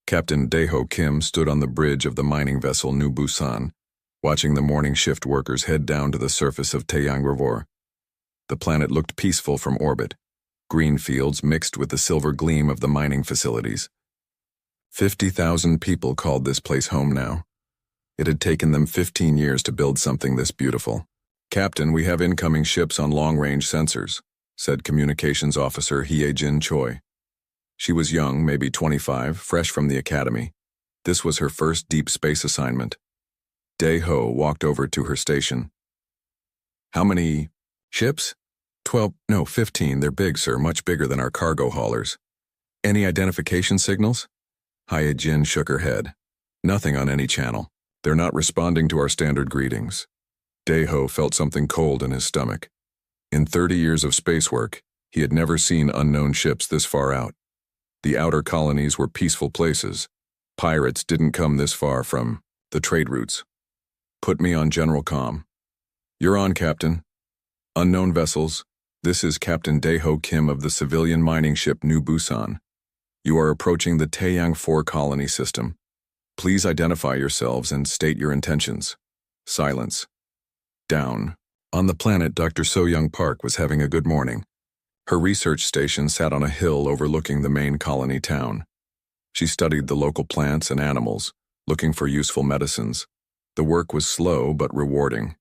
Captain Daeho Kim stood on the bridge of the mining vessel New Busan, watching the morning shift workers head down to the surface of Taeyang River. The planet looked peaceful from orbit, green fields mixed with the silver gleam of the mining facilities. 50,000 people called this place home now. It had taken them 15 years to build something this beautiful. "Captain, we have incoming ships on long-range sensors," said Communications Officer Hye-jin Choi. She was young, maybe 25, fresh from the academy. This was her first deep space assignment. Dae-ho walked over to her station. "How many ships?" 12, no, 15. They're big, sir, much bigger than our cargo haulers. "Any identification signals?" Hye-jin shook her head. "Nothing on any channel. They're not responding to our standard greetings." Dae-ho felt something cold in his stomach. In 30 years of space work, he had never seen unknown ships this far out. The outer colonies were peaceful places. Pirates didn't come this far from the trade routes. "Put me on General Comm." "You're on, Captain." "Unknown vessels, this is Captain Daeho Kim of the civilian mining ship New Busan. You are approaching the Taeyang 4 colony system. Please identify yourselves and state your intentions." Silence. Down. On the planet, Dr. So-young Park was having a good morning. Her research station sat on a hill overlooking the main colony town. She studied the local plants and animals, looking for useful medicines. The work was slow but rewarding.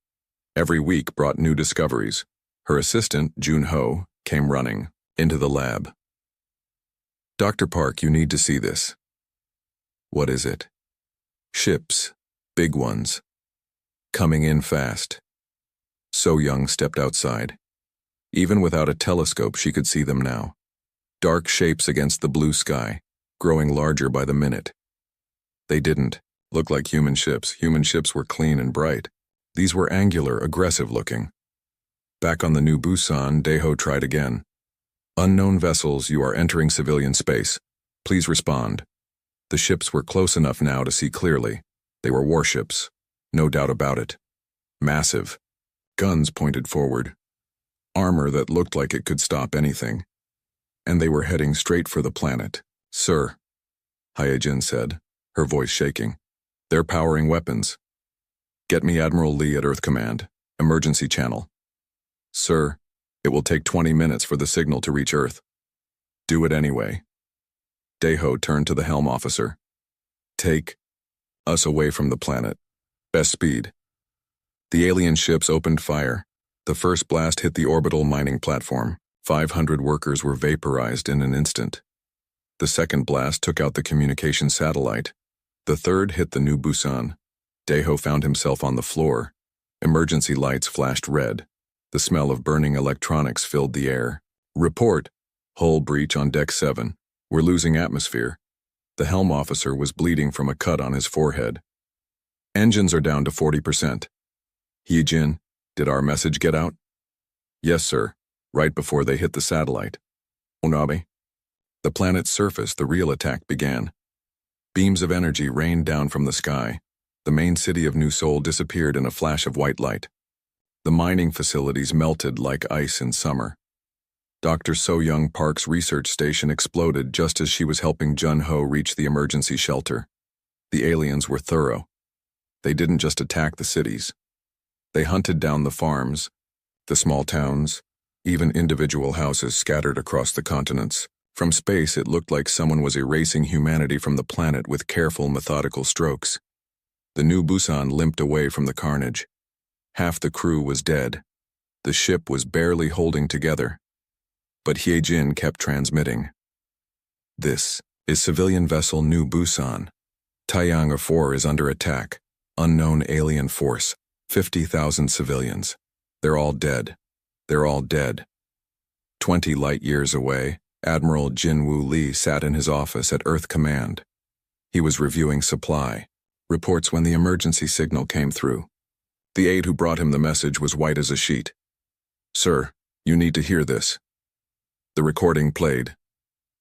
Every week brought new discoveries. Her assistant, Jun-ho, came running into the lab. "Dr. Park, you need to see this." "What is it?" "Ships, big ones. Coming in fast." So-young stepped outside. Even without a telescope, she could see them now. Dark shapes against the blue sky, growing larger by the minute. They didn't look like human ships. Human ships were clean and bright. These were angular, aggressive-looking. Back on the New Busan, Daeho tried again. "Unknown vessels, you are entering civilian space. Please respond." The ships were close enough now to see clearly. They were warships, no doubt about it. Massive. Guns pointed forward. Armor that looked like it could stop anything. And they were heading straight for the planet. "Sir," Hye-jin said, her voice shaking. "They're powering weapons. Get me Admiral Lee at Earth Command. Emergency channel." "Sir, it will take 20 minutes for the signal to reach Earth." "Do it anyway." Daeho turned to the helm officer. "Take us away from the planet. Best speed." The alien ships opened fire. The first blast hit the orbital mining platform. 500 workers were vaporized in an instant. The second blast took out the communication satellite. The third hit the New Busan. Daeho found himself on the floor. Emergency lights flashed red. The smell of burning electronics filled the air. "Report. Hull breach on Deck 7. We're losing atmosphere." The helm officer was bleeding from a cut on his forehead. "Engines are down to 40%. Hye-jin, did our message get out?" "Yes, sir. Right before they hit the satellite." "Onabe?" The planet's surface, the real attack began. Beams of energy rained down from the sky. The main city of New Seoul disappeared in a flash of white light. The mining facilities melted like ice in summer. Dr. So-young Park's research station exploded just as she was helping Jun-ho reach the emergency shelter. The aliens were thorough. They didn't just attack the cities. They hunted down the farms, the small towns, even individual houses scattered across the continents. From space, it looked like someone was erasing humanity from the planet with careful, methodical strokes. The New Busan limped away from the carnage. Half the crew was dead. The ship was barely holding together. But Hye-jin kept transmitting. "This is civilian vessel New Busan. Taeyang 4 is under attack. Unknown alien force. 50,000 civilians. They're all dead. They're all dead." 20 light years away, Admiral Jin-woo Lee sat in his office at Earth Command. He was reviewing supply reports when the emergency signal came through. The aide who brought him the message was white as a sheet. "Sir, you need to hear this." The recording played.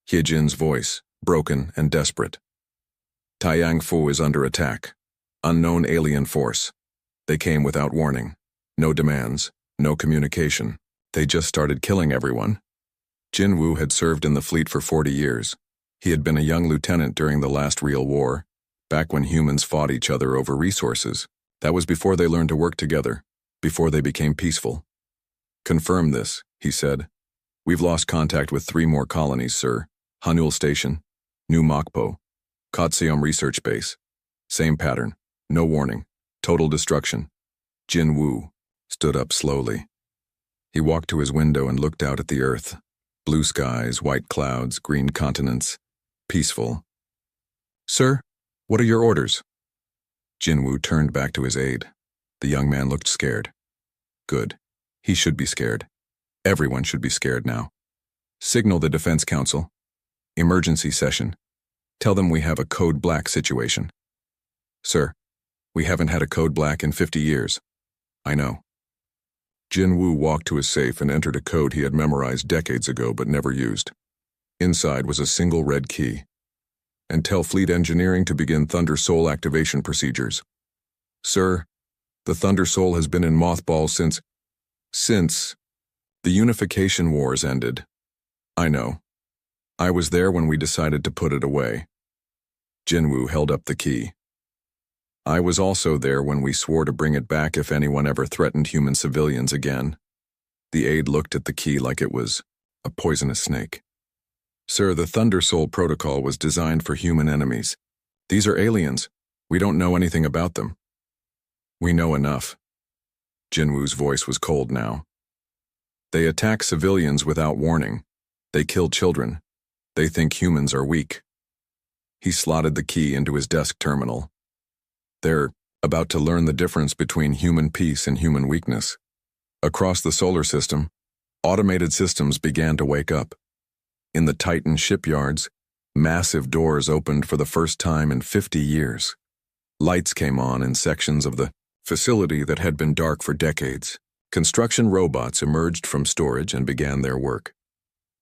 Hye-jin's voice, broken and desperate. "Taeyang 4 is under attack. Unknown alien force. They came without warning. No demands, no communication. They just started killing everyone." Jin-woo had served in the fleet for 40 years. He had been a young lieutenant during the last real war, back when humans fought each other over resources. That was before they learned to work together, before they became peaceful. "Confirm this," he said. "We've lost contact with 3 more colonies, sir. Hanul Station, New Mokpo, Kotsium Research Base. Same pattern. No warning. Total destruction." Jin Woo stood up slowly. He walked to his window and looked out at the earth. Blue skies, white clouds, green continents. Peaceful. "Sir, what are your orders?" Jin Woo turned back to his aide. The young man looked scared. Good. He should be scared. Everyone should be scared now. "Signal the Defense Council. Emergency session. Tell them we have a Code Black situation." "Sir, we haven't had a Code Black in 50 years. I know." Jin Woo walked to his safe and entered a code he had memorized decades ago but never used. Inside was a single red key. "And tell Fleet Engineering to begin Thunder Soul activation procedures." "Sir, the Thunder Soul has been in mothballs since the Unification Wars ended." "I know. I was there when we decided to put it away." Jin Woo held up the key. "I was also there when we swore to bring it back if anyone ever threatened human civilians again." The aide looked at the key like it was a poisonous snake. "Sir, the Thunder Soul protocol was designed for human enemies. These are aliens. We don't know anything about them." "We know enough." Jin Woo's voice was cold now. "They attack civilians without warning. They kill children. They think humans are weak." He slotted the key into his desk terminal. "They're about to learn the difference between human peace and human weakness." Across the solar system, automated systems began to wake up. In the Titan shipyards, massive doors opened for the first time in 50 years. Lights came on in sections of the facility that had been dark for decades. Construction robots emerged from storage and began their work.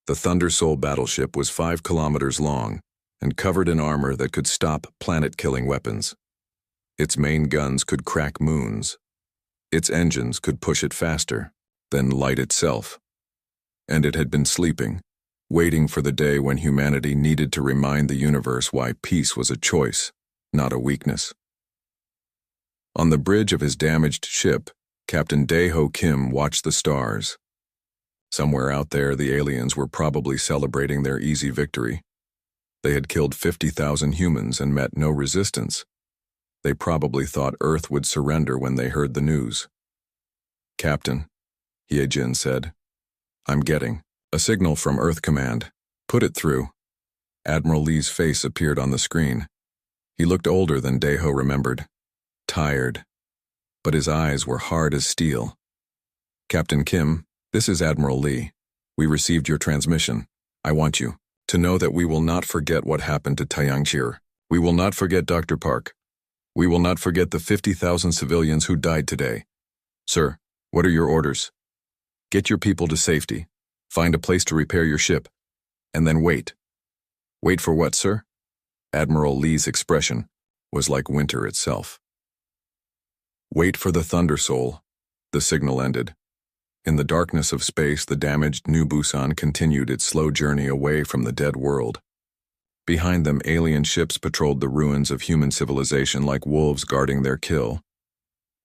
The Thunder Soul battleship was 5 kilometers long and covered in armor that could stop planet-killing weapons. Its main guns could crack moons. Its engines could push it faster than light itself. And it had been sleeping, waiting for the day when humanity needed to remind the universe why peace was a choice, not a weakness. On the bridge of his damaged ship, Captain Dae-ho Kim watched the stars. Somewhere out there, the aliens were probably celebrating their easy victory. They had killed 50,000 humans and met no resistance. They probably thought Earth would surrender when they heard the news. "Captain," Hye-jin said, "I'm getting a signal from Earth Command. Put it through." Admiral Lee's face appeared on the screen. He looked older than Dae-ho remembered. Tired. But his eyes were hard as steel. "Captain Kim, this is Admiral Lee. We received your transmission. I want you to know that we will not forget what happened to Taeyangchir. We will not forget Dr. Park. We will not forget the 50,000 civilians who died today. Sir, what are your orders? Get your people to safety. Find a place to repair your ship. And then wait." "Wait for what, sir?" Admiral Lee's expression was like winter itself. "Wait for the Thunder Soul." The signal ended. In the darkness of space, the damaged New Busan continued its slow journey away from the dead world. Behind them, alien ships patrolled the ruins of human civilization like wolves guarding their kill.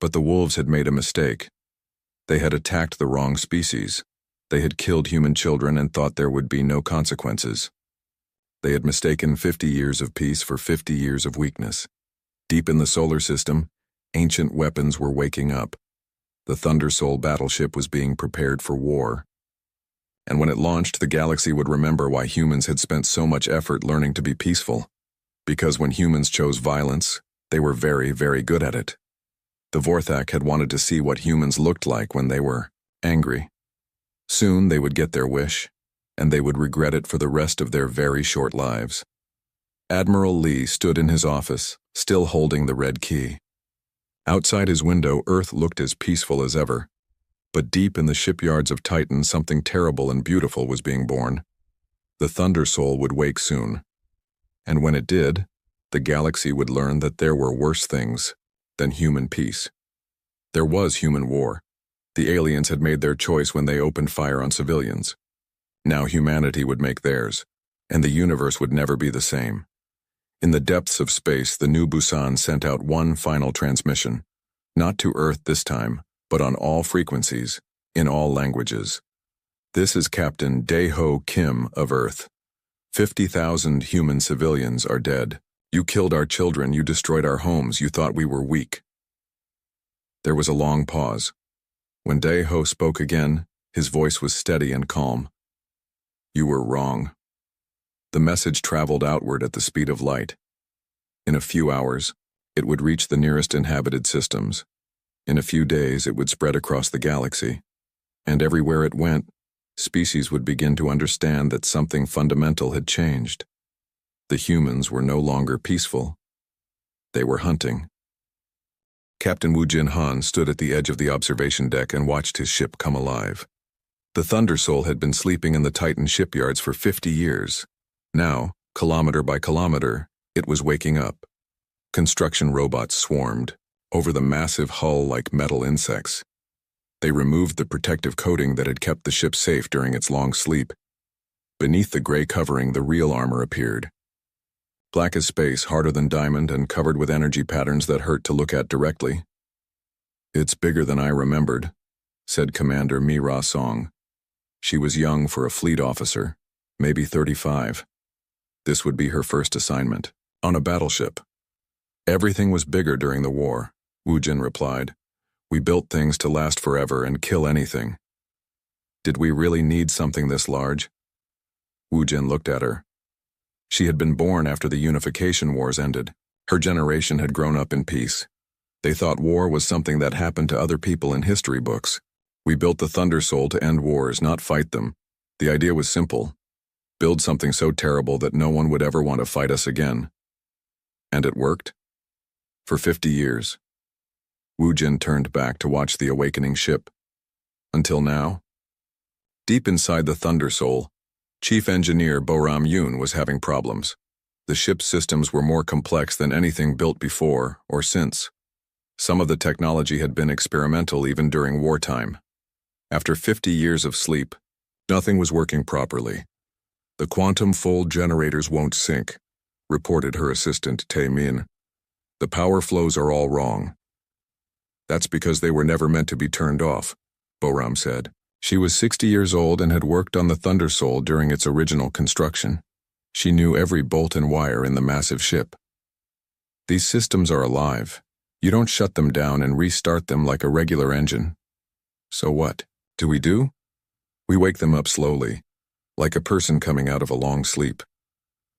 But the wolves had made a mistake. They had attacked the wrong species. They had killed human children and thought there would be no consequences. They had mistaken 50 years of peace for 50 years of weakness. Deep in the solar system, ancient weapons were waking up. The Thunder Soul battleship was being prepared for war. And when it launched, the galaxy would remember why humans had spent so much effort learning to be peaceful. Because when humans chose violence, they were very, very good at it. The Vorthak had wanted to see what humans looked like when they were angry. Soon they would get their wish, and they would regret it for the rest of their very short lives. Admiral Lee stood in his office, still holding the red key. Outside his window, Earth looked as peaceful as ever. But deep in the shipyards of Titan, something terrible and beautiful was being born. The Thunder Soul would wake soon. And when it did, the galaxy would learn that there were worse things than human peace. There was human war. The aliens had made their choice when they opened fire on civilians. Now humanity would make theirs. and the universe would never be the same. In the depths of space, the new Busan sent out one final transmission, not to Earth this time, but on all frequencies, in all languages. This is Captain Dae-ho Kim of Earth. 50,000 human civilians are dead. You killed our children, you destroyed our homes, you thought we were weak. There was a long pause. When Dae-ho spoke again, his voice was steady and calm. You were wrong. The message traveled outward at the speed of light. In a few hours, it would reach the nearest inhabited systems. In a few days, it would spread across the galaxy. And everywhere it went, species would begin to understand that something fundamental had changed. The humans were no longer peaceful. They were hunting. Captain Woo Jin Han stood at the edge of the observation deck and watched his ship come alive. The Thunder Soul had been sleeping in the Titan shipyards for 50 years. Now, kilometer by kilometer, it was waking up. Construction robots swarmed over the massive hull like metal insects. They removed the protective coating that had kept the ship safe during its long sleep. Beneath the gray covering, the real armor appeared. Black as space, harder than diamond, and covered with energy patterns that hurt to look at directly. It's bigger than I remembered, said Commander Mi-Ra Song. She was young for a fleet officer, maybe 35. This would be her first assignment, on a battleship. Everything was bigger during the war, Woo Jin replied. We built things to last forever and kill anything. Did we really need something this large? Woo Jin looked at her. She had been born after the unification wars ended. Her generation had grown up in peace. They thought war was something that happened to other people in history books. We built the Thunder Soul to end wars, not fight them. The idea was simple. Build something so terrible that no one would ever want to fight us again. And it worked? For 50 years. Woo Jin turned back to watch the awakening ship. Until now? Deep inside the Thunder Soul, Chief Engineer Bo-ram Yoon was having problems. The ship's systems were more complex than anything built before or since. Some of the technology had been experimental even during wartime. After 50 years of sleep, nothing was working properly. The quantum fold generators won't sync, reported her assistant Tae Min. The power flows are all wrong. That's because they were never meant to be turned off, Bo-ram said. She was 60 years old and had worked on the Thunder Soul during its original construction. She knew every bolt and wire in the massive ship. These systems are alive. You don't shut them down and restart them like a regular engine. So what do? We wake them up slowly, like a person coming out of a long sleep.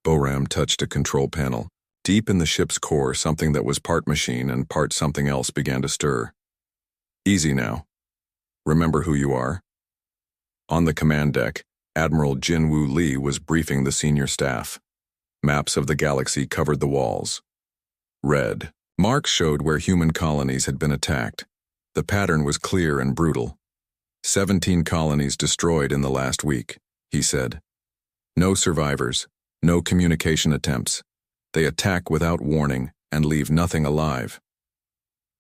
Bo-ram touched a control panel. Deep in the ship's core, something that was part machine and part something else began to stir. Easy now. Remember who you are. On the command deck, Admiral Jin-Woo Lee was briefing the senior staff. Maps of the galaxy covered the walls. Red marks showed where human colonies had been attacked. The pattern was clear and brutal. 17 colonies destroyed in the last week, he said. No survivors, no communication attempts. They attack without warning and leave nothing alive.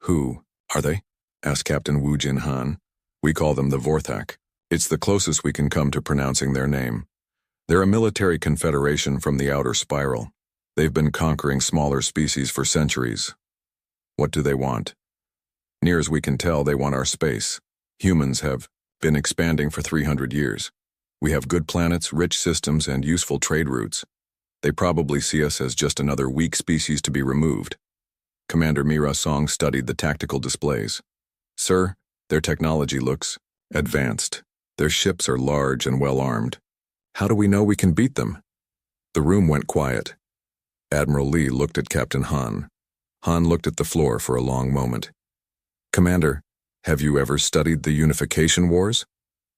Who are they? Asked Captain Woo Jin Han. We call them the Vorthak. It's the closest we can come to pronouncing their name. They're a military confederation from the outer spiral. They've been conquering smaller species for centuries. What do they want? Near as we can tell, they want our space. Humans have been expanding for 300 years. We have good planets, rich systems, and useful trade routes. They probably see us as just another weak species to be removed. Commander Mi-Ra Song studied the tactical displays. Sir, their technology looks advanced. Their ships are large and well-armed. How do we know we can beat them? The room went quiet. Admiral Lee looked at Captain Han. Han looked at the floor for a long moment. Commander, have you ever studied the Unification Wars?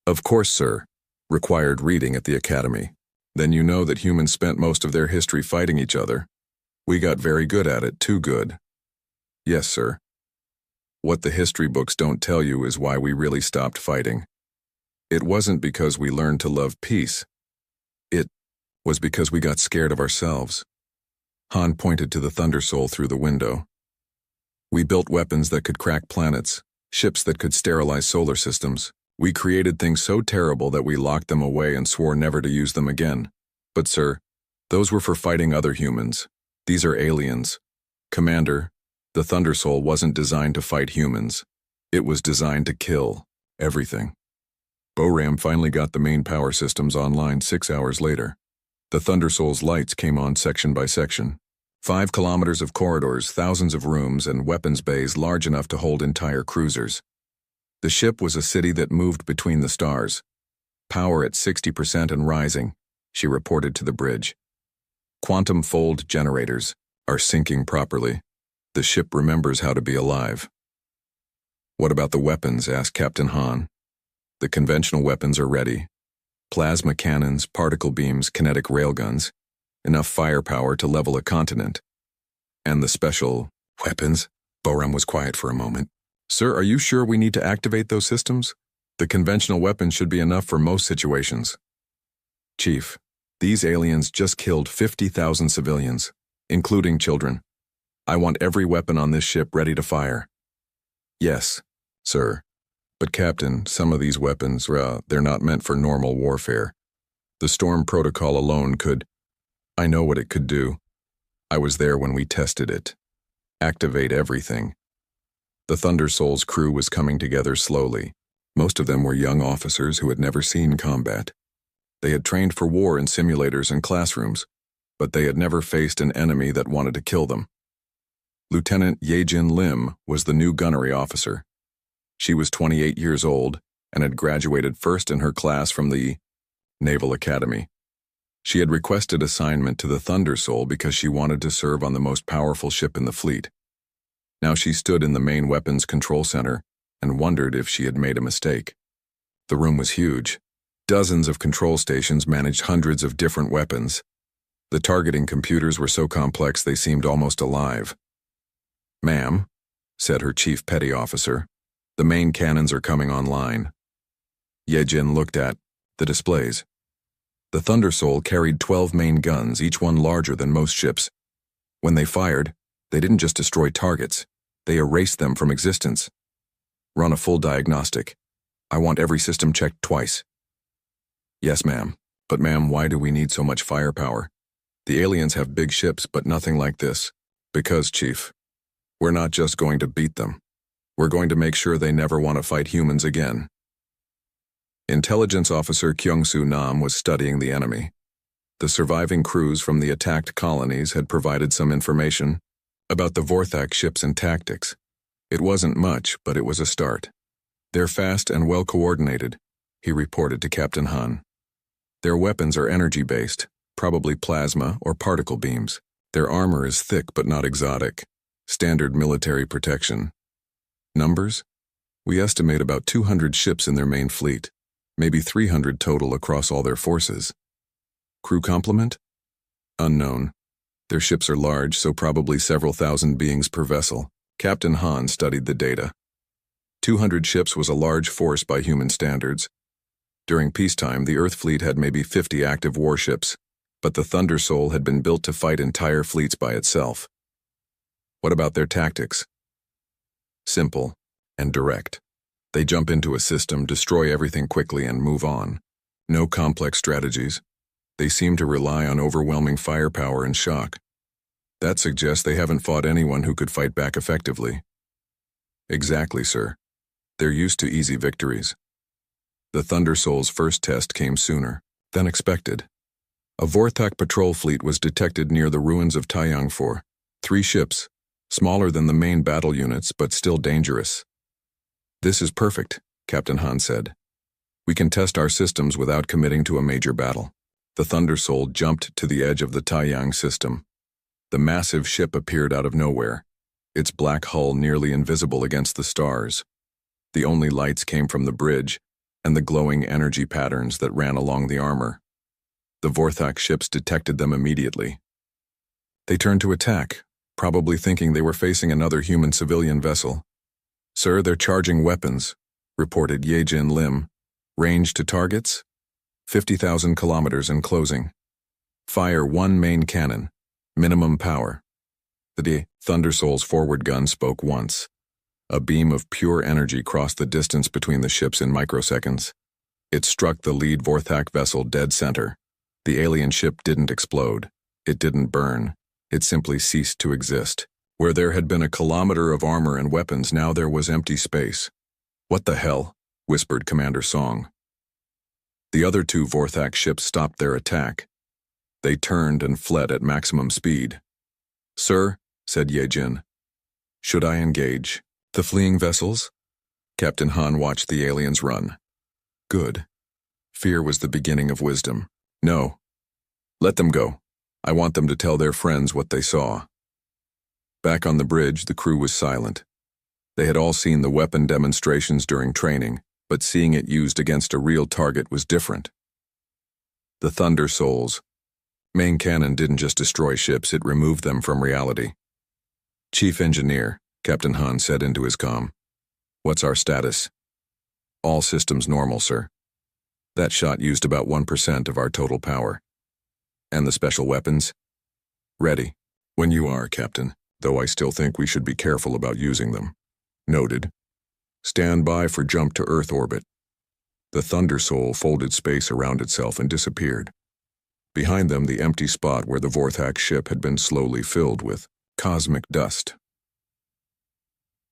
Of course, sir. Required reading at the Academy. Then you know that humans spent most of their history fighting each other. We got very good at it, too good. Yes, sir. What the history books don't tell you is why we really stopped fighting. It wasn't because we learned to love peace. It was because we got scared of ourselves. Han pointed to the Thunder Soul through the window. We built weapons that could crack planets, ships that could sterilize solar systems. We created things so terrible that we locked them away and swore never to use them again. But sir, those were for fighting other humans. These are aliens. Commander, the Thunder Soul wasn't designed to fight humans. It was designed to kill everything. BORAM finally got the main power systems online 6 hours later. The Thunder Soul's lights came on section by section. 5 kilometers of corridors, thousands of rooms, and weapons bays large enough to hold entire cruisers. The ship was a city that moved between the stars. Power at 60% and rising, she reported to the bridge. Quantum fold generators are syncing properly. The ship remembers how to be alive. What about the weapons? Asked Captain Han. The conventional weapons are ready. Plasma cannons, particle beams, kinetic railguns. Enough firepower to level a continent. And the special weapons? BORAM was quiet for a moment. Sir, are you sure we need to activate those systems? The conventional weapons should be enough for most situations. Chief, these aliens just killed 50,000 civilians, including children. I want every weapon on this ship ready to fire. Yes, sir. But Captain, some of these weapons, they're not meant for normal warfare. The Storm Protocol alone could... I know what it could do. I was there when we tested it. Activate everything. The Thunder Soul's crew was coming together slowly. Most of them were young officers who had never seen combat. They had trained for war in simulators and classrooms, but they had never faced an enemy that wanted to kill them. Lieutenant Yejin Lim was the new gunnery officer. She was 28 years old and had graduated first in her class from the Naval Academy. She had requested assignment to the Thunder Soul because she wanted to serve on the most powerful ship in the fleet. Now she stood in the main weapons control center and wondered if she had made a mistake. The room was huge. Dozens of control stations managed hundreds of different weapons. The targeting computers were so complex they seemed almost alive. Ma'am, said her chief petty officer, the main cannons are coming online. Yejin looked at the displays. The Thunder Soul carried 12 main guns, each one larger than most ships. When they fired, they didn't just destroy targets, they erased them from existence. Run a full diagnostic. I want every system checked twice. Yes, ma'am. But ma'am, why do we need so much firepower? The aliens have big ships, but nothing like this. Because, Chief, we're not just going to beat them. We're going to make sure they never want to fight humans again. Intelligence Officer Kyung-Soo Nam was studying the enemy. The surviving crews from the attacked colonies had provided some information about the Vorthak ships and tactics. It wasn't much, but it was a start. They're fast and well-coordinated, he reported to Captain Han. Their weapons are energy-based, probably plasma or particle beams. Their armor is thick but not exotic. Standard military protection. Numbers? We estimate about 200 ships in their main fleet, maybe 300 total across all their forces. Crew complement? Unknown. Their ships are large, so probably several thousand beings per vessel. Captain Han studied the data. 200 ships was a large force by human standards. During peacetime, the Earth fleet had maybe 50 active warships, but the Thunder Soul had been built to fight entire fleets by itself. What about their tactics? Simple and direct. They jump into a system, destroy everything quickly, and move on. No complex strategies. They seem to rely on overwhelming firepower and shock. That suggests they haven't fought anyone who could fight back effectively. Exactly, sir. They're used to easy victories. The Thunder Soul's first test came sooner than expected. A Vorthak patrol fleet was detected near the ruins of Taiyangfor. 3 ships, smaller than the main battle units, but still dangerous. This is perfect, Captain Han said. We can test our systems without committing to a major battle. The Thunder Soul jumped to the edge of the Taiyang system. The massive ship appeared out of nowhere, its black hull nearly invisible against the stars. The only lights came from the bridge and the glowing energy patterns that ran along the armor. The Vorthak ships detected them immediately. They turned to attack, probably thinking they were facing another human civilian vessel. Sir, they're charging weapons, reported Yejin Lim. Range to targets? 50,000 kilometers and closing. Fire 1 main cannon. Minimum power. The Thunder Soul's forward gun spoke once. A beam of pure energy crossed the distance between the ships in microseconds. It struck the lead Vorthak vessel dead center. The alien ship didn't explode. It didn't burn. It simply ceased to exist. Where there had been a kilometer of armor and weapons, now there was empty space. "What the hell?" whispered Commander Song. The other two Vorthak ships stopped their attack. They turned and fled at maximum speed. "Sir," said Yejin, "should I engage the fleeing vessels?" Captain Han watched the aliens run. Good. Fear was the beginning of wisdom. "No. Let them go. I want them to tell their friends what they saw." Back on the bridge, the crew was silent. They had all seen the weapon demonstrations during training, but seeing it used against a real target was different. The Thunder Souls. Main cannon didn't just destroy ships, it removed them from reality. "Chief Engineer," Captain Han said into his comm. "What's our status?" "All systems normal, sir. That shot used about 1% of our total power." "And the special weapons?" "Ready." "When you are, Captain, though I still think we should be careful about using them." "Noted. Stand by for jump to Earth orbit." The Thunder Soul folded space around itself and disappeared. Behind them, the empty spot where the Vorthak ship had been slowly filled with cosmic dust.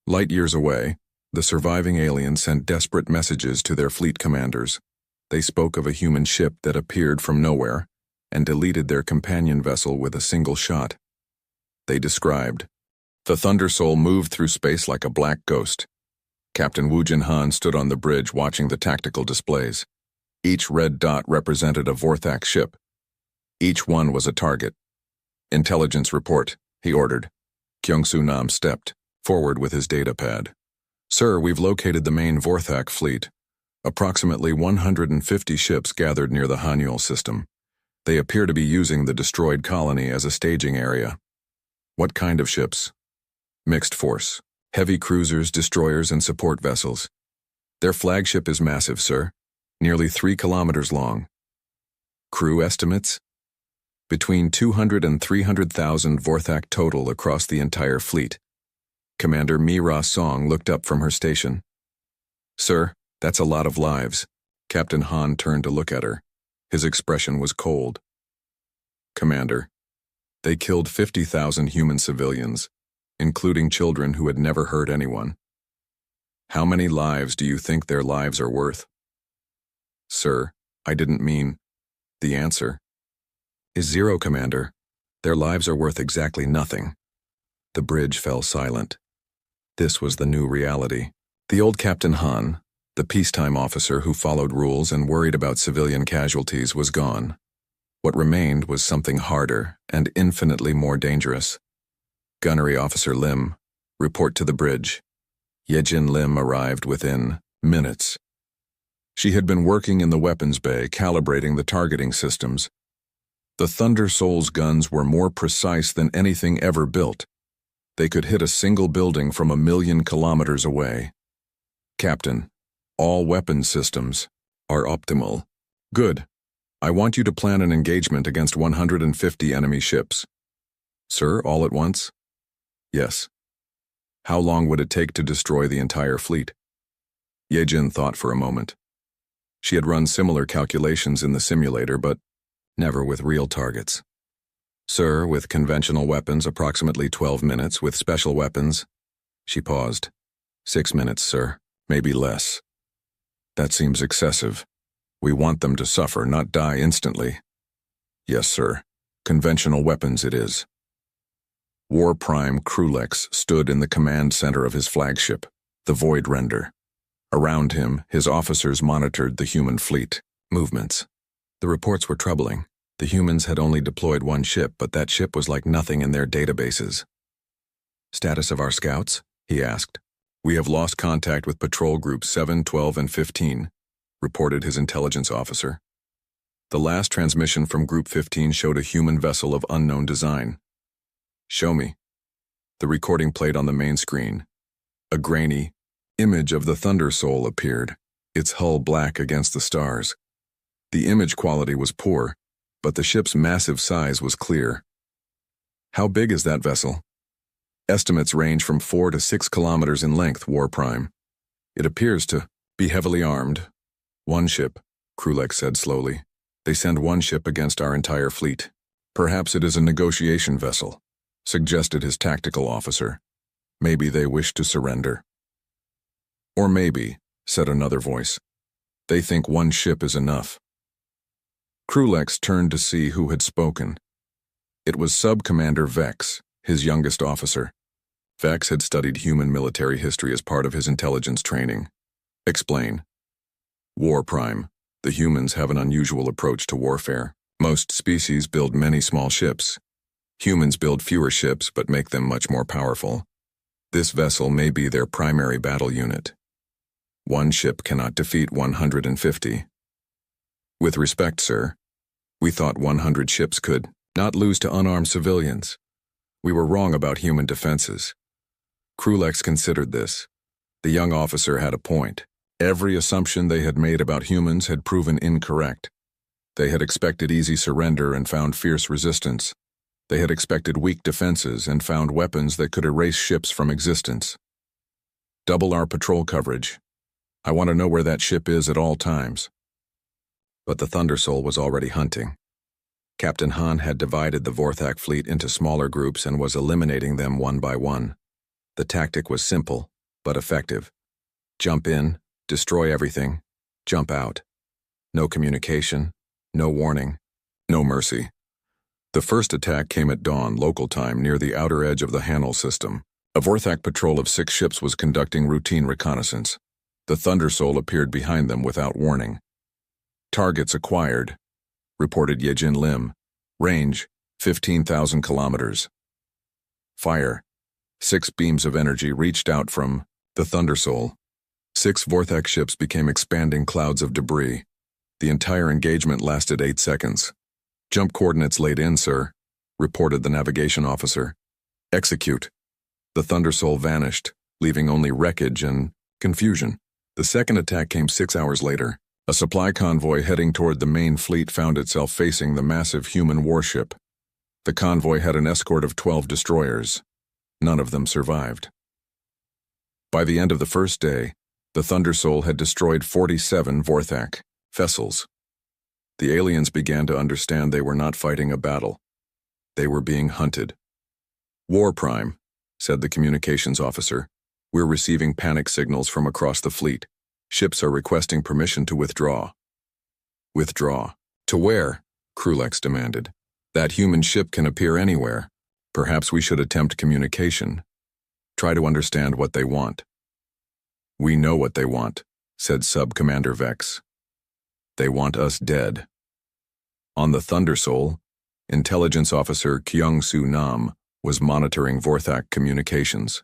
Light years away, the surviving aliens sent desperate messages to their fleet commanders. They spoke of a human ship that appeared from nowhere and deleted their companion vessel with a single shot. They described, "The Thunder Soul moved through space like a black ghost." Captain Woojin Han stood on the bridge watching the tactical displays. Each red dot represented a Vorthak ship. Each one was a target. "Intelligence report," he ordered. Kyung-Soo Nam stepped forward with his data pad. "Sir, we've located the main Vorthak fleet. Approximately 150 ships gathered near the Hanyul system. They appear to be using the destroyed colony as a staging area." "What kind of ships?" "Mixed force. Heavy cruisers, destroyers, and support vessels. Their flagship is massive, sir. Nearly 3 kilometers long." "Crew estimates?" "Between 200 and 300,000 Vorthak total across the entire fleet." Commander Mi-Ra Song looked up from her station. "Sir, that's a lot of lives." Captain Han turned to look at her. His expression was cold. "Commander, they killed 50,000 human civilians, including children who had never hurt anyone. How many lives do you think their lives are worth?" "Sir, I didn't mean..." "The answer is 0, Commander. Their lives are worth exactly nothing." The bridge fell silent. This was the new reality. The old Captain Han, the peacetime officer who followed rules and worried about civilian casualties, was gone. What remained was something harder and infinitely more dangerous. "Gunnery Officer Lim, report to the bridge." Yejin Lim arrived within minutes. She had been working in the weapons bay, calibrating the targeting systems. The Thunder Soul's guns were more precise than anything ever built. They could hit a single building from 1,000,000 kilometers away. "Captain, all weapon systems are optimal." "Good. I want you to plan an engagement against 150 enemy ships." "Sir, all at once?" "Yes." "How long would it take to destroy the entire fleet?" Yejin thought for a moment. She had run similar calculations in the simulator, but never with real targets. "Sir, with conventional weapons, approximately 12 minutes. With special weapons..." She paused. 6 minutes, sir. Maybe less." "That seems excessive. We want them to suffer, not die instantly." "Yes, sir. Conventional weapons it is." War Prime Krulex stood in the command center of his flagship, the Void Render. Around him, his officers monitored the human fleet movements. The reports were troubling. The humans had only deployed 1 ship, but that ship was like nothing in their databases. "Status of our scouts?" he asked. "We have lost contact with Patrol Groups 7, 12, and 15, reported his intelligence officer. The last transmission from Group 15 showed a human vessel of unknown design." "Show me." The recording played on the main screen. A grainy image of the Thunder Soul appeared, its hull black against the stars. The image quality was poor, but the ship's massive size was clear. "How big is that vessel?" "Estimates range from 4 to 6 kilometers in length, War Prime. It appears to be heavily armed." "1 ship," Krulex said slowly. They send one ship against our entire fleet. Perhaps it is a negotiation vessel, suggested his tactical officer. Maybe they wish to surrender. Or maybe, said another voice, they think one ship is enough. Krulex turned to see who had spoken. It was Sub-Commander Vex, his youngest officer. Vex had studied human military history as part of his intelligence training. Explain. War Prime. The humans have an unusual approach to warfare. Most species build many small ships. Humans build fewer ships but make them much more powerful. This vessel may be their primary battle unit. One ship cannot defeat 150. With respect, sir, we thought 100 ships could not lose to unarmed civilians. We were wrong about human defenses. Krulex considered this. The young officer had a point. Every assumption they had made about humans had proven incorrect. They had expected easy surrender and found fierce resistance. They had expected weak defenses and found weapons that could erase ships from existence. Double our patrol coverage. I want to know where that ship is at all times. But the Thundersoul was already hunting. Captain Han had divided the Vorthak fleet into smaller groups and was eliminating them one by one. The tactic was simple, but effective. Jump in, destroy everything, jump out. No communication, no warning, no mercy. The first attack came at dawn, local time, near the outer edge of the Hanel system. A Vorthak patrol of 6 ships was conducting routine reconnaissance. The Thundersoul appeared behind them without warning. Targets acquired, reported Yejin Lim. Range, 15,000 kilometers. Fire. 6 beams of energy reached out from the Thundersoul. 6 Vorthak ships became expanding clouds of debris. The entire engagement lasted 8 seconds. Jump coordinates laid in, sir, reported the navigation officer. Execute. The Thundersoul vanished, leaving only wreckage and confusion. The second attack came 6 hours later. A supply convoy heading toward the main fleet found itself facing the massive human warship. The convoy had an escort of 12 destroyers. None of them survived. By the end of the first day, the Thundersoul had destroyed 47 Vorthak vessels. The aliens began to understand they were not fighting a battle. They were being hunted. War Prime, said the communications officer. We're receiving panic signals from across the fleet. Ships are requesting permission to withdraw. Withdraw. To where? Krulex demanded. That human ship can appear anywhere. Perhaps we should attempt communication. Try to understand what they want. We know what they want, said Sub-Commander Vex. They want us dead. On the Thundersoul, Intelligence Officer Kyung-Soo Nam was monitoring Vorthak communications.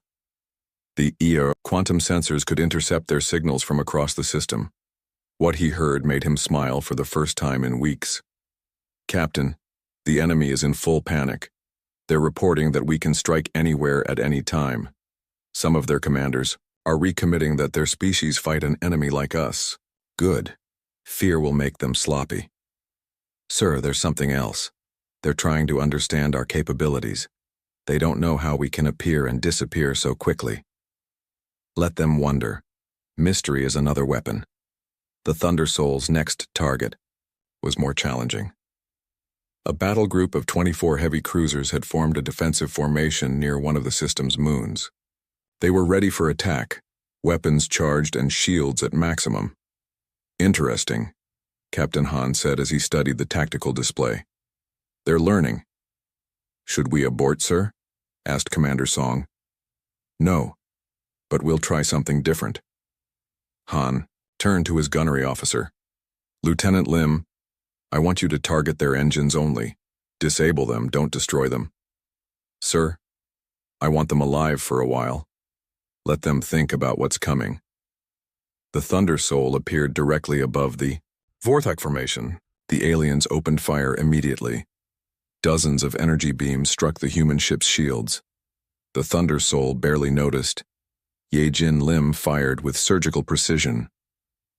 The ER quantum sensors could intercept their signals from across the system. What he heard made him smile for the first time in weeks. Captain, the enemy is in full panic. They're reporting that we can strike anywhere at any time. Some of their commanders are recommitting that their species fight an enemy like us. Good. Fear will make them sloppy. Sir, there's something else. They're trying to understand our capabilities. They don't know how we can appear and disappear so quickly. Let them wonder. Mystery is another weapon. The Thundersoul's next target was more challenging. A battle group of 24 heavy cruisers had formed a defensive formation near one of the system's moons. They were ready for attack, weapons charged and shields at maximum. Interesting, Captain Han said as he studied the tactical display. They're learning. Should we abort, sir? Asked Commander Song. No, but we'll try something different. Han turned to his gunnery officer. Lieutenant Lim, I want you to target their engines only. Disable them, don't destroy them. Sir, I want them alive for a while. Let them think about what's coming. The Thundersoul appeared directly above the Vorthak formation. The aliens opened fire immediately. Dozens of energy beams struck the human ship's shields. The Thundersoul barely noticed. Yejin Lim fired with surgical precision.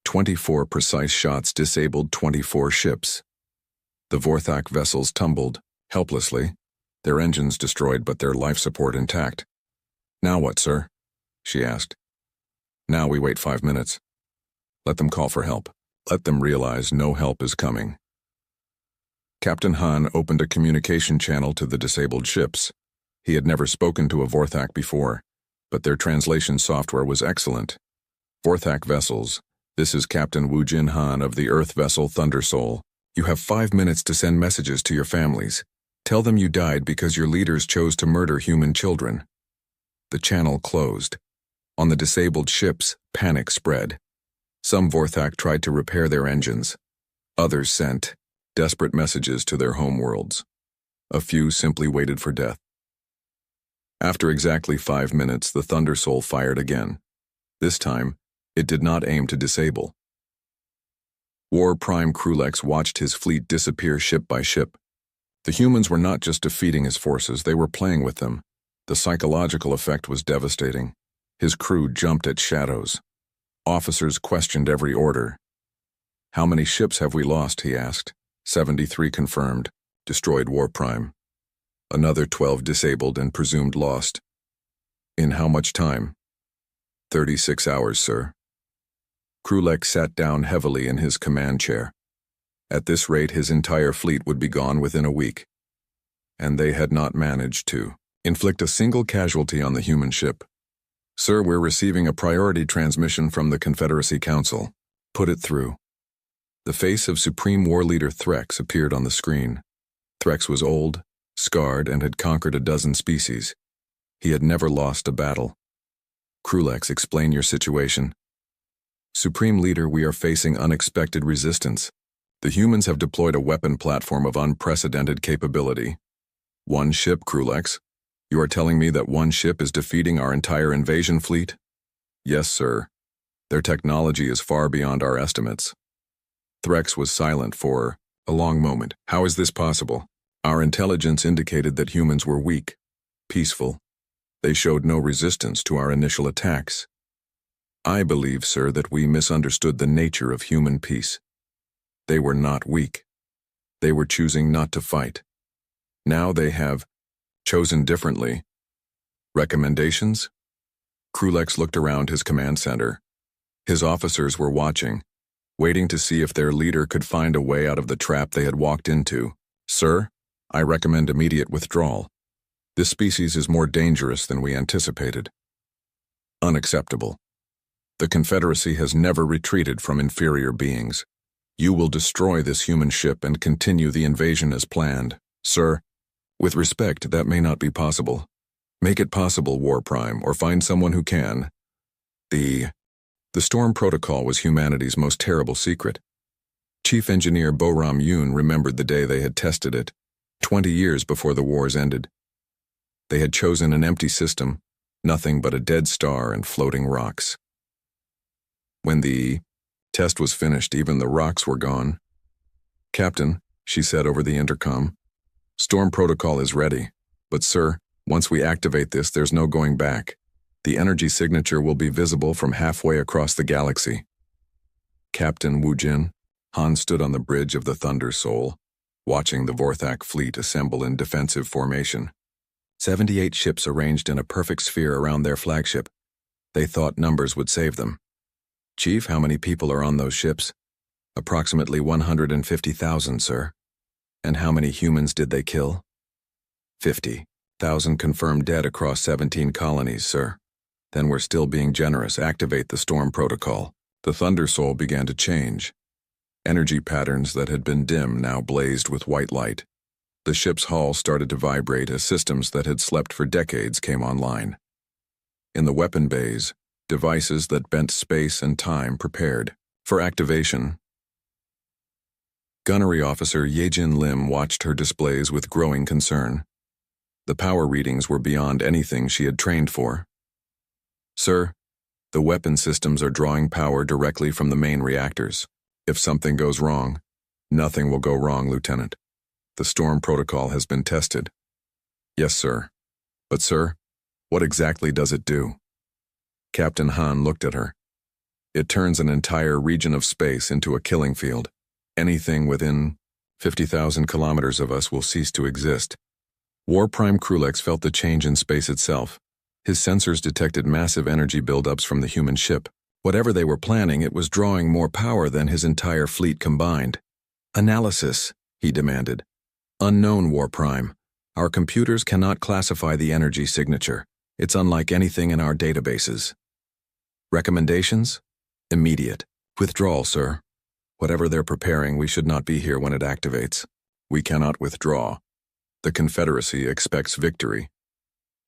24 precise shots disabled 24 ships. The Vorthak vessels tumbled, helplessly, their engines destroyed but their life support intact. Now what, sir? She asked. Now we wait 5 minutes. Let them call for help. Let them realize no help is coming. Captain Han opened a communication channel to the disabled ships. He had never spoken to a Vorthak before, but their translation software was excellent. Vorthak vessels, this is Captain Wu Jin Han of the Earth vessel Thunder Soul. You have 5 minutes to send messages to your families. Tell them you died because your leaders chose to murder human children. The channel closed. On the disabled ships, panic spread. Some Vorthak tried to repair their engines. Others sent desperate messages to their homeworlds. A few simply waited for death. After exactly 5 minutes, the Thunder Soul fired again. This time, it did not aim to disable. War Prime Krulex watched his fleet disappear ship by ship. The humans were not just defeating his forces, they were playing with them. The psychological effect was devastating. His crew jumped at shadows. Officers questioned every order. How many ships have we lost, he asked. 73 confirmed, destroyed War Prime. Another 12 disabled and presumed lost. In how much time? 36 hours, sir. Krulex sat down heavily in his command chair. At this rate, his entire fleet would be gone within a week. And they had not managed to inflict a single casualty on the human ship. Sir, we're receiving a priority transmission from the Confederacy Council. Put it through. The face of Supreme War Leader Threx appeared on the screen. Threx was old, scarred, and had conquered a dozen species. He had never lost a battle. Krulex, explain your situation. Supreme Leader, we are facing unexpected resistance. The humans have deployed a weapon platform of unprecedented capability. One ship, Krulex? You are telling me that one ship is defeating our entire invasion fleet? Yes, sir. Their technology is far beyond our estimates. Threx was silent for a long moment. How is this possible? Our intelligence indicated that humans were weak, peaceful. They showed no resistance to our initial attacks. I believe, sir, that we misunderstood the nature of human peace. They were not weak. They were choosing not to fight. Now they have chosen differently. Recommendations? Krulex looked around his command center. His officers were watching, waiting to see if their leader could find a way out of the trap they had walked into. Sir, I recommend immediate withdrawal. This species is more dangerous than we anticipated. Unacceptable. The Confederacy has never retreated from inferior beings. You will destroy this human ship and continue the invasion as planned. Sir, with respect, that may not be possible. Make it possible, War Prime, or find someone who can. The Storm Protocol was humanity's most terrible secret. Chief Engineer Boram Yoon remembered the day they had tested it, 20 years before the wars ended. They had chosen an empty system, nothing but a dead star and floating rocks. When the test was finished, even the rocks were gone. Captain, she said over the intercom, Storm Protocol is ready, but sir, once we activate this, there's no going back. The energy signature will be visible from halfway across the galaxy. Captain Wu Jin, Han stood on the bridge of the Thunder Soul, watching the Vorthak fleet assemble in defensive formation. 78 ships arranged in a perfect sphere around their flagship. They thought numbers would save them. Chief, how many people are on those ships? Approximately 150,000, sir. And how many humans did they kill? 50,000 confirmed dead across 17 colonies, sir. Then we're still being generous. Activate the Storm Protocol. The Thunder Soul began to change. Energy patterns that had been dim now blazed with white light. The ship's hull started to vibrate as systems that had slept for decades came online. In the weapon bays, devices that bent space and time prepared for activation. Gunnery Officer Yejin Lim watched her displays with growing concern. The power readings were beyond anything she had trained for. Sir, the weapon systems are drawing power directly from the main reactors. If something goes wrong, nothing will go wrong, Lieutenant. The Storm Protocol has been tested. Yes, sir. But, sir, what exactly does it do? Captain Han looked at her. It turns an entire region of space into a killing field. Anything within 50,000 kilometers of us will cease to exist. War Prime Krulex felt the change in space itself. His sensors detected massive energy buildups from the human ship. Whatever they were planning, it was drawing more power than his entire fleet combined. Analysis, he demanded. Unknown, War Prime. Our computers cannot classify the energy signature. It's unlike anything in our databases. Recommendations? Immediate. Withdrawal, sir. Whatever they're preparing, we should not be here when it activates. We cannot withdraw. The Confederacy expects victory.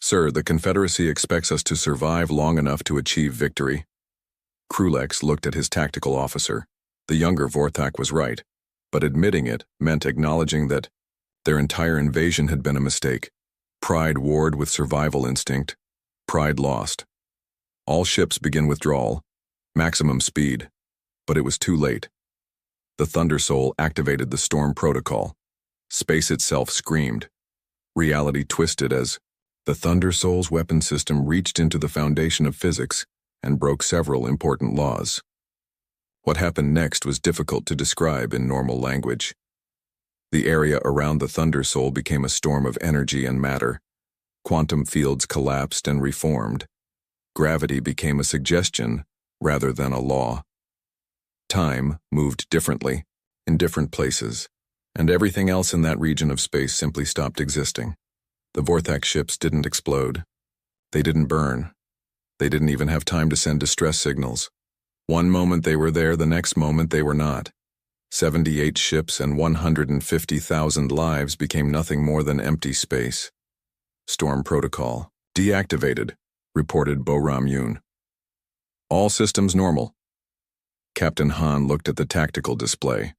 Sir, the Confederacy expects us to survive long enough to achieve victory. Krulex looked at his tactical officer. The younger Vorthak was right, but admitting it meant acknowledging that their entire invasion had been a mistake. Pride warred with survival instinct. Pride lost. All ships begin withdrawal. Maximum speed. But it was too late. The Thunder Soul activated the storm protocol. Space itself screamed. Reality twisted as the Thunder Soul's weapon system reached into the foundation of physics and broke several important laws. What happened next was difficult to describe in normal language. The area around the Thunder Soul became a storm of energy and matter. Quantum fields collapsed and reformed. Gravity became a suggestion rather than a law. Time moved differently, in different places, and everything else in that region of space simply stopped existing. The Vorthak ships didn't explode. They didn't burn. They didn't even have time to send distress signals. One moment they were there, the next moment they were not. 78 ships and 150,000 lives became nothing more than empty space. Storm protocol deactivated, reported Boram Yun. All systems normal. Captain Han looked at the tactical display.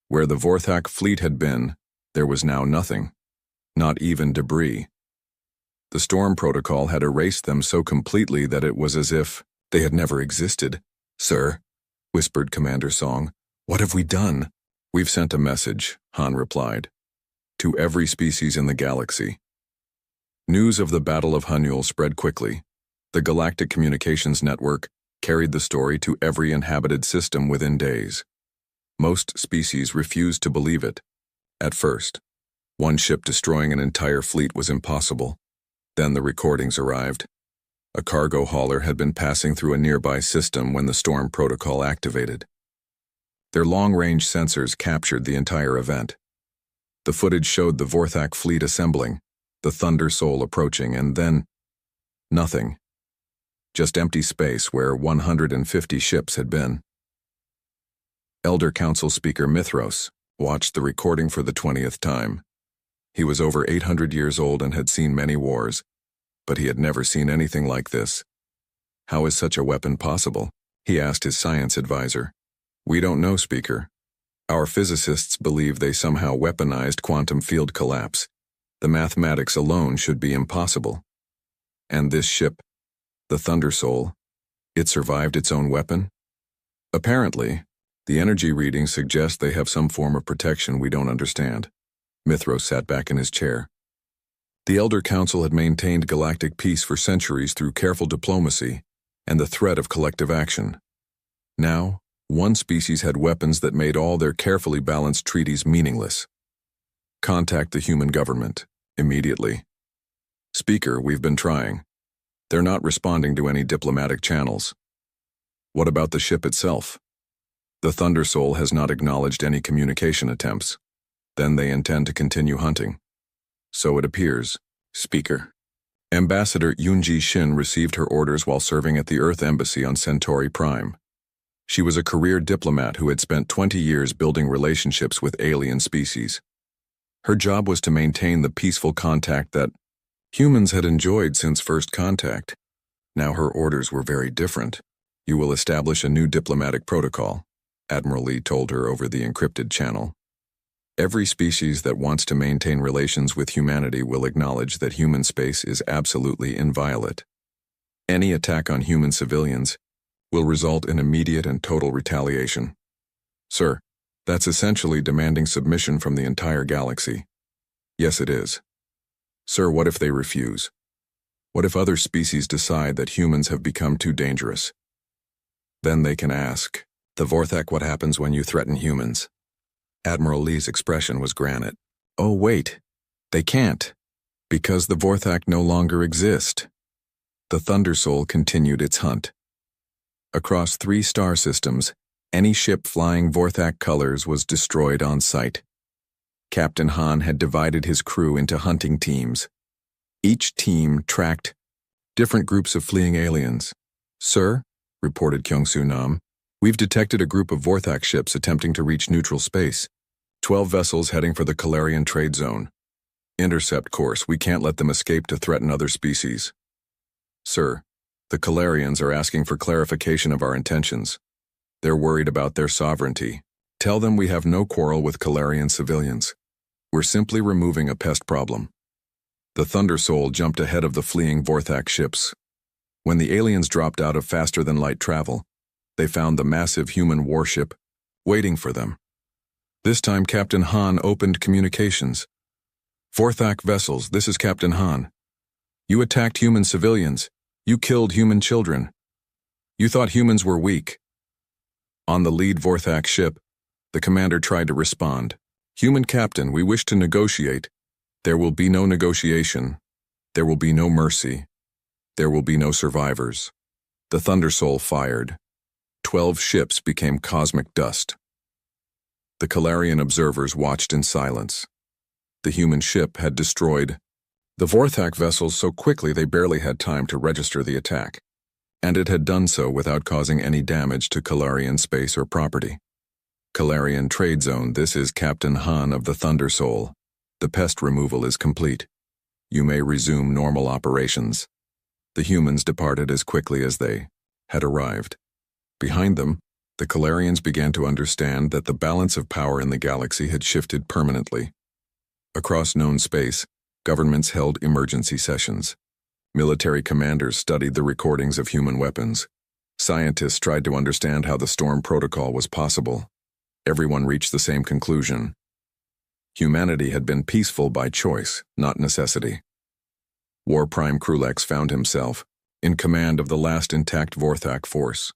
Where the Vorthak fleet had been, there was now nothing, not even debris. The storm protocol had erased them so completely that it was as if they had never existed. "Sir," whispered Commander Song, "what have we done?" "We've sent a message," Han replied, "to every species in the galaxy." News of the Battle of Hunyul spread quickly. The Galactic Communications Network carried the story to every inhabited system within days. Most species refused to believe it. At first, one ship destroying an entire fleet was impossible. Then the recordings arrived. A cargo hauler had been passing through a nearby system when the storm protocol activated. Their long-range sensors captured the entire event. The footage showed the Vorthak fleet assembling, the Thunder Soul approaching, and then nothing. Just empty space where 150 ships had been. Elder Council Speaker Mithros watched the recording for the 20th time. He was over 800 years old and had seen many wars, but he had never seen anything like this. "How is such a weapon possible?" he asked his science advisor. "We don't know, Speaker. Our physicists believe they somehow weaponized quantum field collapse. The mathematics alone should be impossible. And this ship, the Thunder Soul, it survived its own weapon? Apparently, the energy readings suggest they have some form of protection we don't understand." Mithros sat back in his chair. The Elder Council had maintained galactic peace for centuries through careful diplomacy and the threat of collective action. Now, one species had weapons that made all their carefully balanced treaties meaningless. "Contact the human government, immediately." "Speaker, we've been trying. They're not responding to any diplomatic channels." "What about the ship itself?" "The Thunder Soul has not acknowledged any communication attempts. Then they intend to continue hunting." "So it appears, Speaker." Ambassador Yunji Shin received her orders while serving at the Earth Embassy on Centauri Prime. She was a career diplomat who had spent 20 years building relationships with alien species. Her job was to maintain the peaceful contact that humans had enjoyed since first contact. Now her orders were very different. "You will establish a new diplomatic protocol," Admiral Lee told her over the encrypted channel. "Every species that wants to maintain relations with humanity will acknowledge that human space is absolutely inviolate. Any attack on human civilians will result in immediate and total retaliation." "Sir, that's essentially demanding submission from the entire galaxy." "Yes, it is." "Sir, what if they refuse? What if other species decide that humans have become too dangerous? Then they can ask, 'The Vorthak, what happens when you threaten humans?'" Admiral Lee's expression was granite. "Oh, wait. They can't. Because the Vorthak no longer exist." The Thunder Soul continued its hunt. Across 3 star systems, any ship flying Vorthak colors was destroyed on sight. Captain Han had divided his crew into hunting teams. Each team tracked different groups of fleeing aliens. "Sir," reported Kyung-Soo Nam, "we've detected a group of Vorthak ships attempting to reach neutral space. 12 vessels heading for the Kalarian trade zone. Intercept course. We can't let them escape to threaten other species." "Sir, the Kalarians are asking for clarification of our intentions. They're worried about their sovereignty. Tell them we have no quarrel with Kalarian civilians. We're simply removing a pest problem." The Thunder Soul jumped ahead of the fleeing Vorthak ships. When the aliens dropped out of faster-than-light travel, they found the massive human warship waiting for them. This time Captain Han opened communications. "Vorthak vessels, this is Captain Han. You attacked human civilians. You killed human children. You thought humans were weak." On the lead Vorthak ship, the commander tried to respond. "Human captain, we wish to negotiate. There will be no negotiation. There will be no mercy. There will be no survivors." The Thunder Soul fired. 12 ships became cosmic dust. The Kalarian observers watched in silence. The human ship had destroyed the Vorthak vessels so quickly they barely had time to register the attack, and it had done so without causing any damage to Kalarian space or property. "Kalarian trade zone, this is Captain Han of the Thunder Soul. The pest removal is complete. You may resume normal operations." The humans departed as quickly as they had arrived. Behind them, the Kalarians began to understand that the balance of power in the galaxy had shifted permanently. Across known space, governments held emergency sessions. Military commanders studied the recordings of human weapons. Scientists tried to understand how the storm protocol was possible. Everyone reached the same conclusion. Humanity had been peaceful by choice, not necessity. War Prime Krulex found himself in command of the last intact Vorthak force.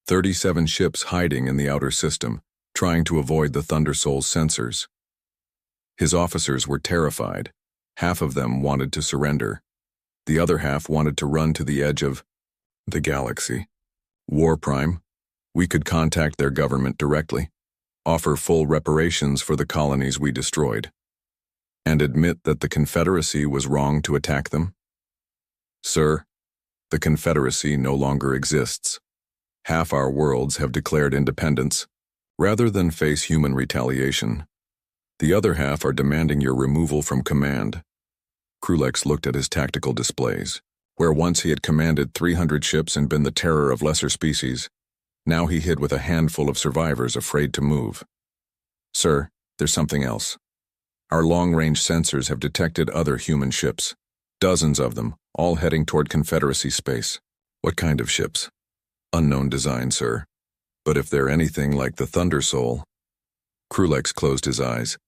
37 ships hiding in the outer system, trying to avoid the Thunder Soul's sensors. His officers were terrified. Half of them wanted to surrender. The other half wanted to run to the edge of the galaxy. "War Prime, we could contact their government directly, offer full reparations for the colonies we destroyed, and admit that the Confederacy was wrong to attack them." "Sir, the Confederacy no longer exists. Half our worlds have declared independence, rather than face human retaliation. The other half are demanding your removal from command." Krulex looked at his tactical displays. Where once he had commanded 300 ships and been the terror of lesser species, now he hid with a handful of survivors afraid to move. "Sir, there's something else. Our long-range sensors have detected other human ships. Dozens of them, all heading toward Confederacy space." "What kind of ships?" "Unknown design, sir. But if they're anything like the Thunder Soul..." Krulex closed his eyes.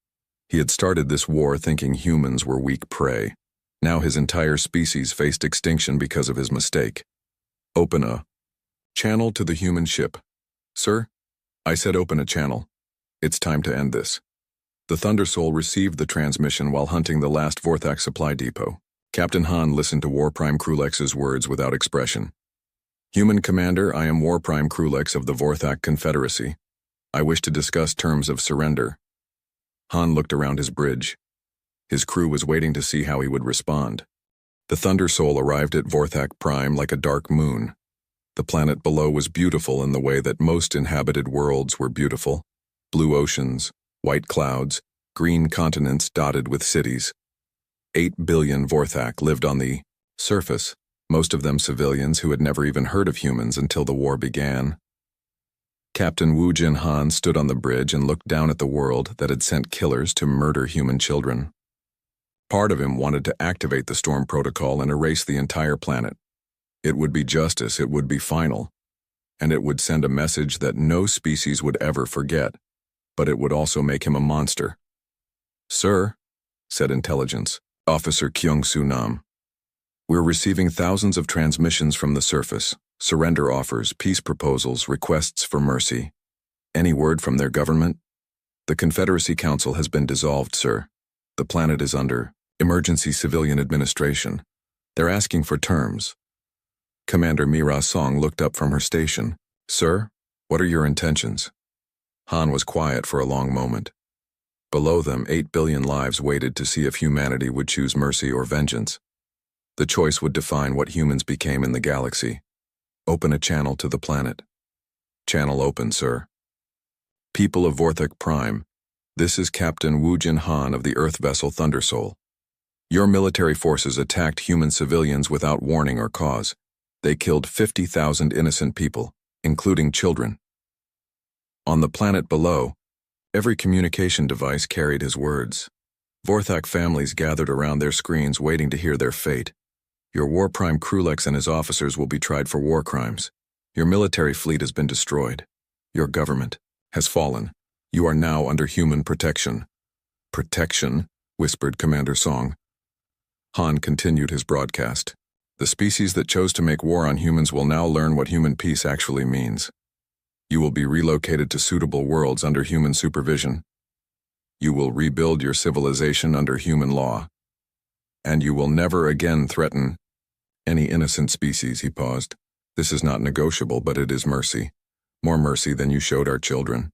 He had started this war thinking humans were weak prey. Now his entire species faced extinction because of his mistake. "Open a channel to the human ship." "Sir? I said open a channel. It's time to end this." The Thunder Soul received the transmission while hunting the last Vorthak supply depot. Captain Han listened to War Prime Krulex's words without expression. "Human Commander, I am War Prime Krulex of the Vorthak Confederacy. I wish to discuss terms of surrender." Han looked around his bridge. His crew was waiting to see how he would respond. The Thunder Soul arrived at Vorthak Prime like a dark moon. The planet below was beautiful in the way that most inhabited worlds were beautiful. Blue oceans, white clouds, green continents dotted with cities. 8 billion Vorthak lived on the surface, most of them civilians who had never even heard of humans until the war began. Captain Wu Jin Han stood on the bridge and looked down at the world that had sent killers to murder human children. Part of him wanted to activate the storm protocol and erase the entire planet. It would be justice, it would be final, and it would send a message that no species would ever forget, but it would also make him a monster. "Sir," said Intelligence Officer Kyung-Soo Nam, "we're receiving thousands of transmissions from the surface, surrender offers, peace proposals, requests for mercy. Any word from their government?" "The Confederacy Council has been dissolved, sir. The planet is under emergency civilian administration. They're asking for terms." Commander Mira Song looked up from her station. "Sir, what are your intentions?" Han was quiet for a long moment. Below them, 8 billion lives waited to see if humanity would choose mercy or vengeance. The choice would define what humans became in the galaxy. Open a channel to the planet. Channel open, sir. People of Vorthak Prime, this is Captain Woojin Han of the Earth vessel Thundersoul. Your military forces attacked human civilians without warning or cause. They killed 50,000 innocent people, including children. On the planet below, every communication device carried his words. Vorthak families gathered around their screens waiting to hear their fate. Your War Prime Krulex and his officers will be tried for war crimes. Your military fleet has been destroyed. Your government has fallen. You are now under human protection. Protection, whispered Commander Song. Han continued his broadcast. The species that chose to make war on humans will now learn what human peace actually means. You will be relocated to suitable worlds under human supervision. You will rebuild your civilization under human law. And you will never again threaten any innocent species, he paused. This is not negotiable, but it is mercy. More mercy than you showed our children.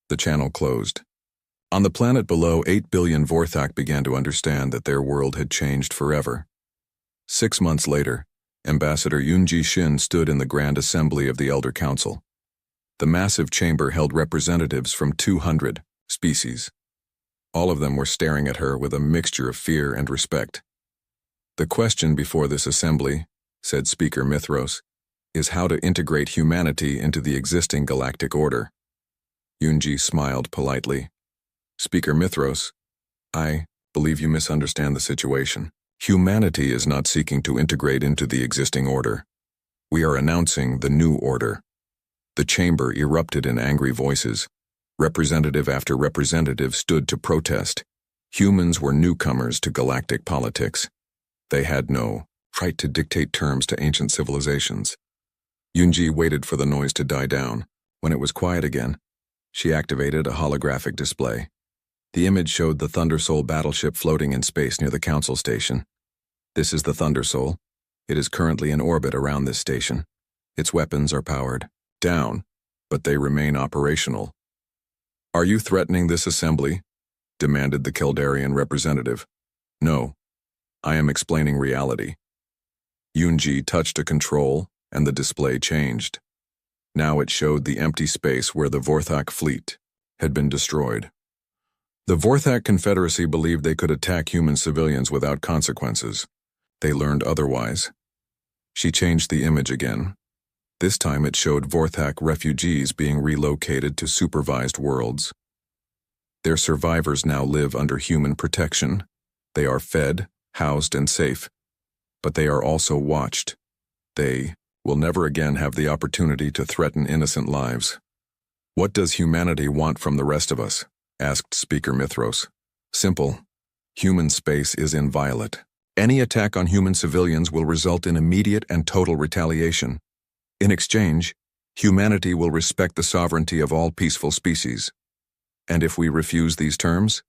The channel closed. On the planet below, 8 billion Vorthak began to understand that their world had changed forever. 6 months later, Ambassador Yoonji Shin stood in the Grand Assembly of the Elder Council. The massive chamber held representatives from 200 species. All of them were staring at her with a mixture of fear and respect. The question before this assembly, said Speaker Mithros, is how to integrate humanity into the existing galactic order. Yoonji smiled politely. Speaker Mithros, I believe you misunderstand the situation. Humanity is not seeking to integrate into the existing order. We are announcing the new order. The chamber erupted in angry voices. Representative after representative stood to protest. Humans were newcomers to galactic politics. They had no right to dictate terms to ancient civilizations. Yoonji waited for the noise to die down. When it was quiet again, she activated a holographic display. The image showed the Thundersoul battleship floating in space near the council station. This is the Thundersoul. It is currently in orbit around this station. Its weapons are powered down, but they remain operational. Are you threatening this assembly? Demanded the Keldarian representative. No. I am explaining reality. Yoonji touched a control, and the display changed. Now it showed the empty space where the Vorthak fleet had been destroyed. The Vorthak Confederacy believed they could attack human civilians without consequences. They learned otherwise. She changed the image again. This time it showed Vorthak refugees being relocated to supervised worlds. Their survivors now live under human protection. They are fed, housed, and safe. But they are also watched. They will never again have the opportunity to threaten innocent lives. What does humanity want from the rest of us? Asked Speaker Mithros. Simple. Human space is inviolate. Any attack on human civilians will result in immediate and total retaliation. In exchange, humanity will respect the sovereignty of all peaceful species. And if we refuse these terms?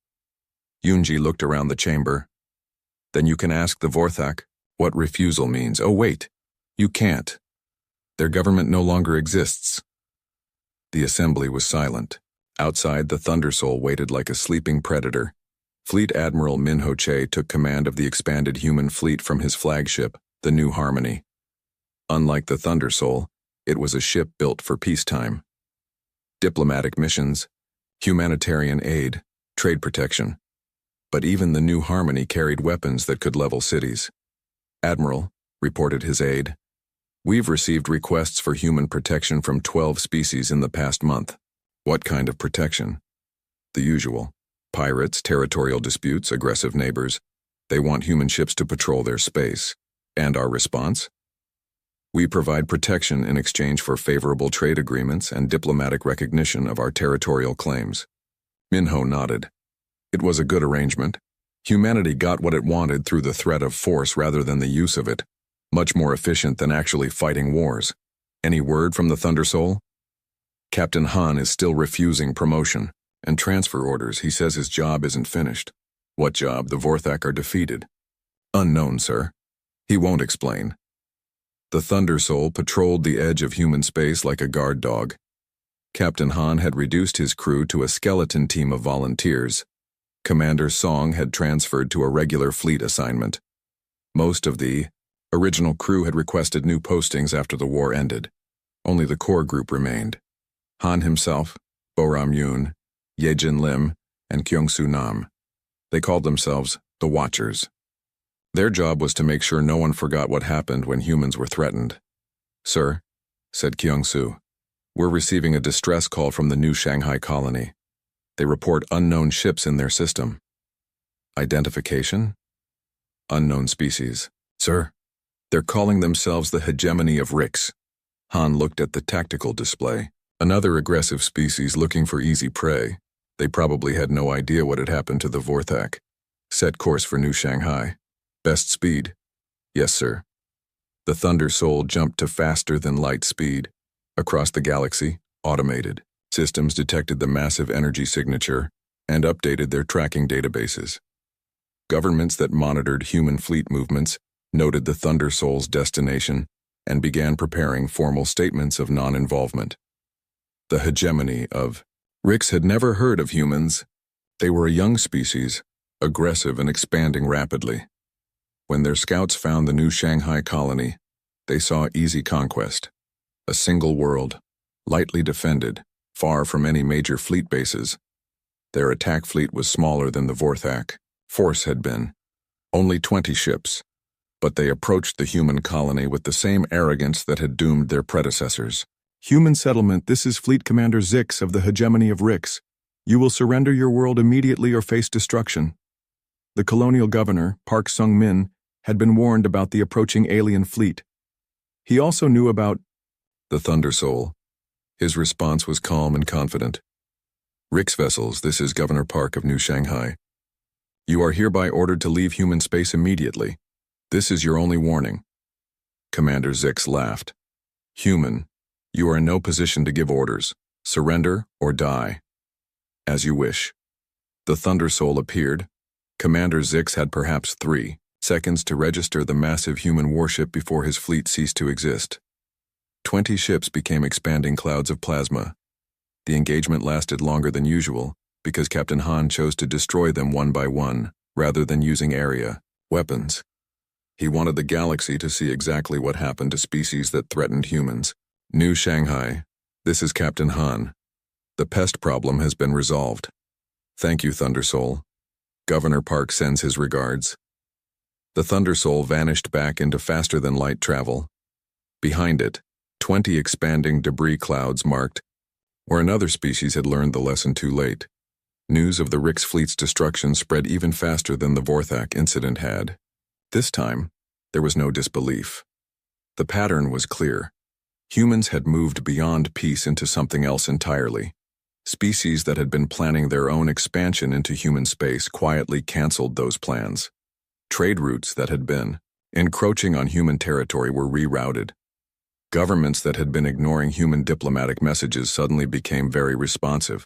Yoonji looked around the chamber. Then you can ask the Vorthak what refusal means. Oh wait, you can't. Their government no longer exists. The assembly was silent. Outside, the Thundersoul waited like a sleeping predator. Fleet Admiral Min Ho Che took command of the expanded human fleet from his flagship, the New Harmony. Unlike the Thundersoul, it was a ship built for peacetime. Diplomatic missions, humanitarian aid, trade protection. But even the New Harmony carried weapons that could level cities. Admiral, reported his aide, we've received requests for human protection from 12 species in the past month. What kind of protection? The usual. Pirates, territorial disputes, aggressive neighbors. They want human ships to patrol their space. And our response? We provide protection in exchange for favorable trade agreements and diplomatic recognition of our territorial claims. Minho nodded. It was a good arrangement. Humanity got what it wanted through the threat of force rather than the use of it. Much more efficient than actually fighting wars. Any word from the Thundersoul? Captain Han is still refusing promotion and transfer orders. He says his job isn't finished. What job? The Vorthak are defeated. Unknown, sir. He won't explain. The Thundersoul patrolled the edge of human space like a guard dog. Captain Han had reduced his crew to a skeleton team of volunteers. Commander Song had transferred to a regular fleet assignment. Most of the original crew had requested new postings after the war ended. Only the core group remained. Han himself, Bo-Ram Yoon, Ye-Jin Lim, and Kyung-Soo Nam. They called themselves the Watchers. Their job was to make sure no one forgot what happened when humans were threatened. "Sir," said Kyung-Soo, "we're receiving a distress call from the new Shanghai colony. They report unknown ships in their system." "Identification?" "Unknown species." "Sir, they're calling themselves the hegemony of Rix." Han looked at the tactical display. Another aggressive species looking for easy prey. They probably had no idea what had happened to the Vorthak. "Set course for New Shanghai. Best speed." "Yes, sir." The Thunder Soul jumped to faster than light speed. Across the galaxy, automated systems detected the massive energy signature and updated their tracking databases. Governments that monitored human fleet movements noted the Thunder Soul's destination and began preparing formal statements of non-involvement. The hegemony of Rix had never heard of humans. They were a young species, aggressive and expanding rapidly. When their scouts found the new Shanghai colony, they saw easy conquest. A single world, lightly defended, far from any major fleet bases. Their attack fleet was smaller than the Vorthak force had been. Only 20 ships. But they approached the human colony with the same arrogance that had doomed their predecessors. "Human settlement, this is Fleet Commander Zix of the hegemony of Rix. You will surrender your world immediately or face destruction." The colonial governor, Park Sung-min, had been warned about the approaching alien fleet. He also knew about the Thunder Soul. His response was calm and confident. "Rix vessels, this is Governor Park of New Shanghai. You are hereby ordered to leave human space immediately. This is your only warning." Commander Zix laughed. "Human, you are in no position to give orders. Surrender or die. As you wish." The Thunder Soul appeared. Commander Zix had perhaps 3 seconds to register the massive human warship before his fleet ceased to exist. 20 ships became expanding clouds of plasma. The engagement lasted longer than usual because Captain Han chose to destroy them one by one rather than using area weapons. He wanted the galaxy to see exactly what happened to species that threatened humans. "New Shanghai, this is Captain Han. The pest problem has been resolved. Thank you, Thunder Soul. Governor Park sends his regards." The Thunder Soul vanished back into faster-than-light travel. Behind it, 20 expanding debris clouds marked where another species had learned the lesson too late. News of the Rix fleet's destruction spread even faster than the Vorthak incident had. This time, there was no disbelief. The pattern was clear. Humans had moved beyond peace into something else entirely. Species that had been planning their own expansion into human space quietly canceled those plans. Trade routes that had been encroaching on human territory were rerouted. Governments that had been ignoring human diplomatic messages suddenly became very responsive.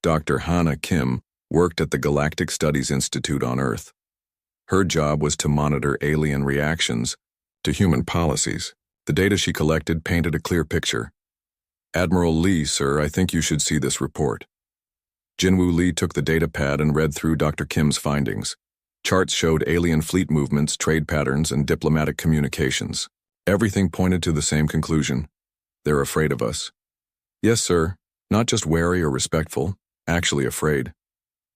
Dr. Hana Kim worked at the Galactic Studies Institute on Earth. Her job was to monitor alien reactions to human policies. The data she collected painted a clear picture. "Admiral Lee, sir, I think you should see this report." Jinwoo Lee took the data pad and read through Dr. Kim's findings. Charts showed alien fleet movements, trade patterns, and diplomatic communications. Everything pointed to the same conclusion. "They're afraid of us." "Yes, sir. Not just wary or respectful, actually afraid.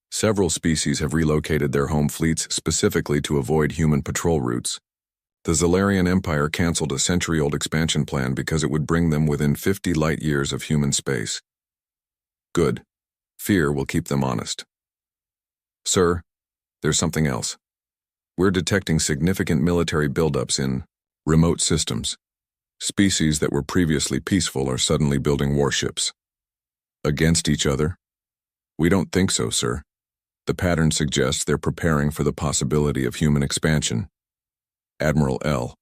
Several species have relocated their home fleets specifically to avoid human patrol routes. The Zalarian Empire canceled a century-old expansion plan because it would bring them within 50 light-years of human space." "Good. Fear will keep them honest." "Sir, there's something else. We're detecting significant military buildups in remote systems. Species that were previously peaceful are suddenly building warships." "Against each other?" "We don't think so, sir. The pattern suggests they're preparing for the possibility of human expansion." Admiral L.